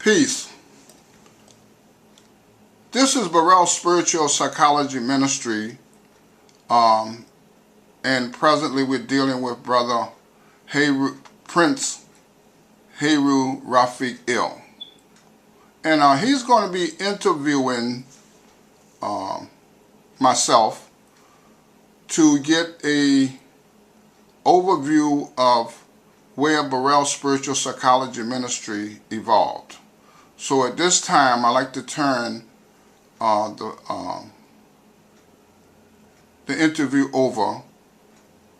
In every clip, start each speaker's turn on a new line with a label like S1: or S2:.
S1: Peace. This is Burrell Spiritual Psychology Ministry, and presently we're dealing with Brother Prince Rafeeq. And he's going to be interviewing myself to get a overview of where Burrell Spiritual Psychology Ministry evolved. So at this time, I'd like to turn the interview over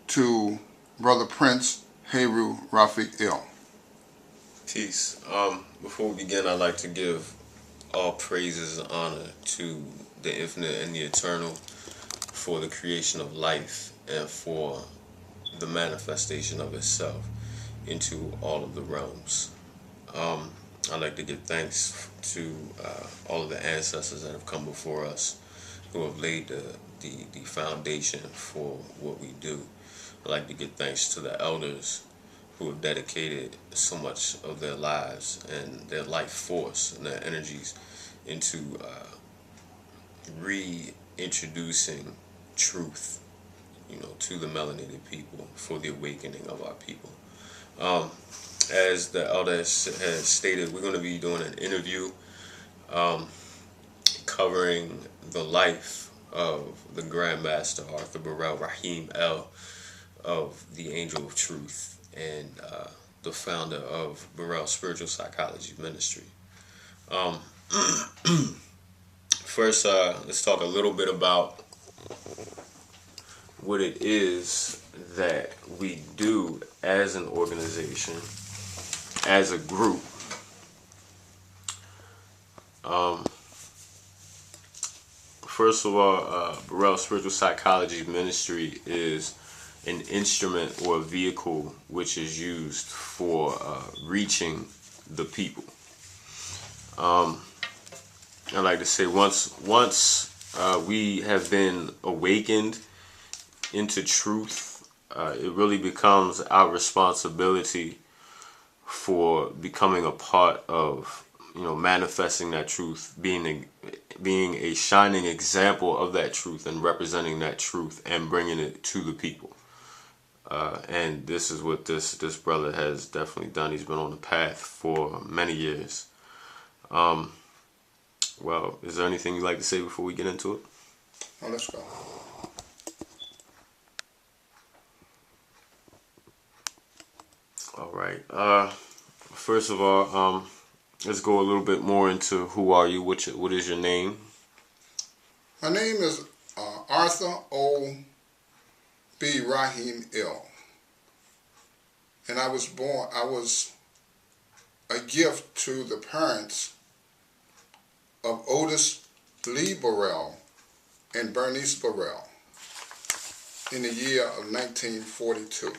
S1: to Brother Prince Rafeeq.
S2: Peace. Before we begin, I'd like to give all praises and honor to the infinite and the eternal for the creation of life and for the manifestation of itself into all of the realms. I'd like to give thanks to all of the ancestors that have come before us, who have laid the foundation for what we do. I'd like to give thanks to the elders who have dedicated so much of their lives and their life force and their energies into reintroducing truth, to the melanated people for the awakening of our people. As the elder has stated, we're going to be doing an interview covering the life of the Grandmaster Arthur Burrell Rahim L. of the Angel of Truth and the founder of Burrell Spiritual Psychology Ministry. First, let's talk a little bit about what it is that we do as an organization, as a group. First of all, Burrell Spiritual Psychology Ministry is an instrument or a vehicle which is used for reaching the people. I like to say once we have been awakened into truth, it really becomes our responsibility for becoming a part of, manifesting that truth, being a shining example of that truth and representing that truth and bringing it to the people. And this is what this brother has definitely done. He's been on the path for many years. Well, is there anything you'd like to say before we get into it?
S1: Oh, let's go.
S2: All right. First of all, let's go a little bit more into who are you? What is your name?
S1: My name is Arthur O. B. Rahim L. And I was a gift to the parents of Otis Lee Burrell and Bernice Burrell in the year of 1942.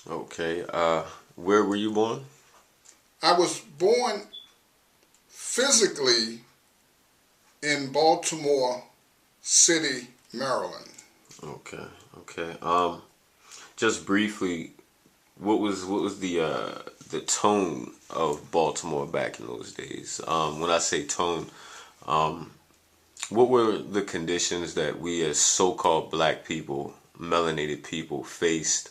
S2: Okay. Where were you born?
S1: I was born physically in Baltimore City, Maryland.
S2: Okay. Just briefly, what was the tone of Baltimore back in those days? When I say tone, what were the conditions that we as so-called black people, melanated people, faced?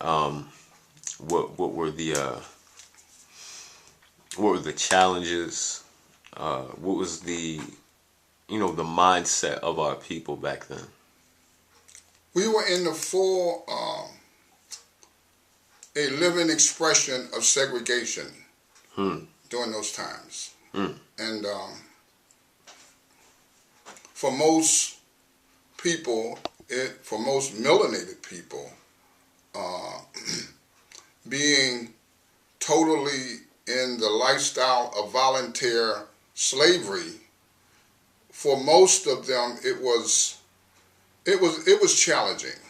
S2: What were the challenges? What was the the mindset of our people back then?
S1: We were in the full a living expression of segregation during those times. And for most people, for most melanated people, being totally in the lifestyle of volunteer slavery, for most of them it was challenging.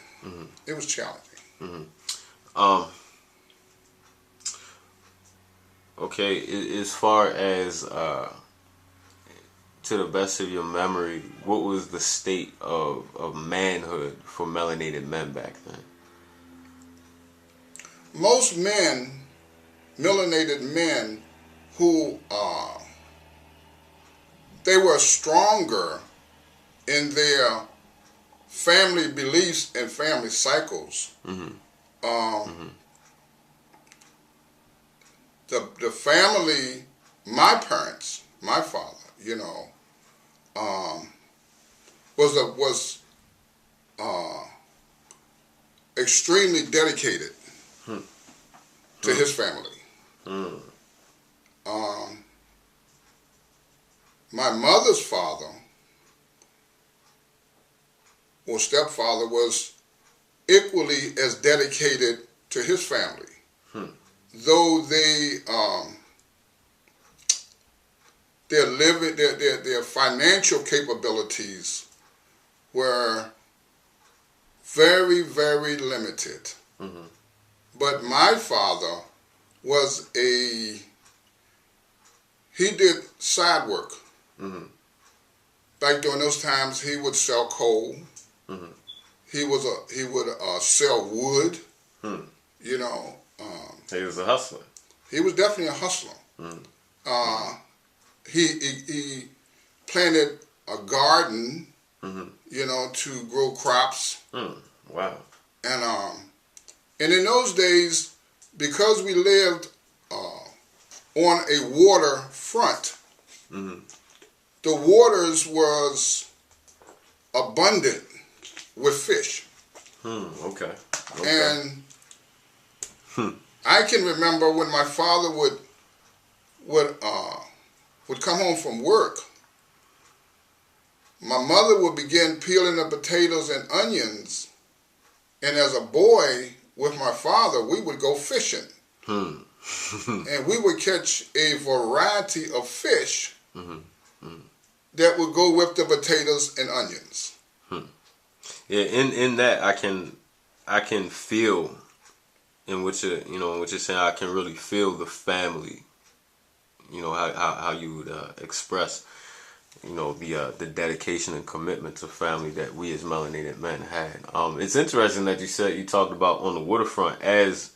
S1: It was challenging.
S2: Okay, as far as to the best of your memory, what was the state of manhood for melanated men back then?
S1: Most men melanated men who they were stronger in their family beliefs and family cycles. The family, my parents, my father, was extremely dedicated to his family. My mother's father, or stepfather, was equally as dedicated to his family, though their financial capabilities were very, very limited. But my father he did side work. Back during those times, he would sell coal. He would sell wood.
S2: He was a hustler.
S1: He was definitely a hustler. He planted a garden, to grow crops.
S2: Wow.
S1: And in those days, because we lived on a water front, the waters was abundant with fish.
S2: Okay.
S1: And I can remember when my father would come home from work, my mother would begin peeling the potatoes and onions, and as a boy with my father, we would go fishing. And we would catch a variety of fish that would go with the potatoes and onions.
S2: Yeah, in that I can feel in what you're saying. I can really feel the family. How you would express the dedication and commitment to family that we as melanated men had. It's interesting that you talked about on the waterfront. As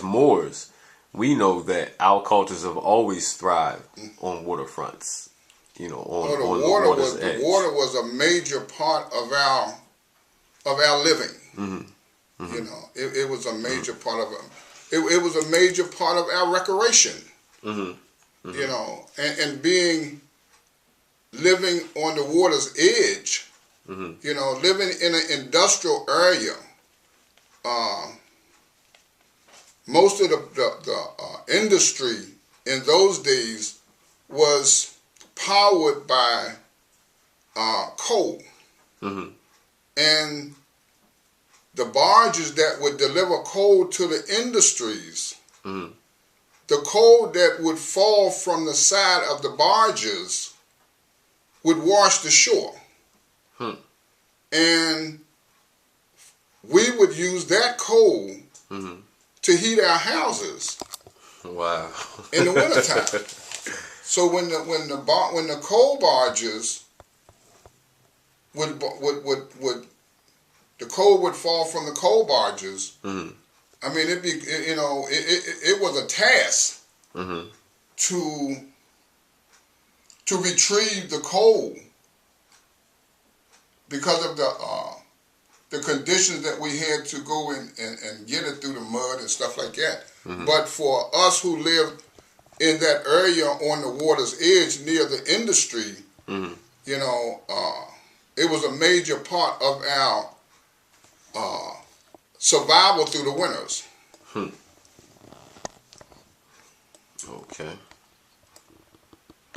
S2: Moors, we know that our cultures have always thrived on waterfronts. On the water's edge.
S1: The water was a major part of our living. It was a major part of it was a major part of our recreation. And living on the water's edge, living in an industrial area. Most of the industry in those days was powered by coal. And the barges that would deliver coal to the industries, the coal that would fall from the side of the barges would wash the shore. And we would use that coal to heat our houses.
S2: Wow.
S1: In the wintertime. So when the coal barges the coal would fall from the coal barges. I mean, it was a task to retrieve the coal because of the conditions that we had to go and get it through the mud and stuff like that. But for us who lived in that area on the water's edge near the industry, it was a major part of our survival through the winters.
S2: Okay.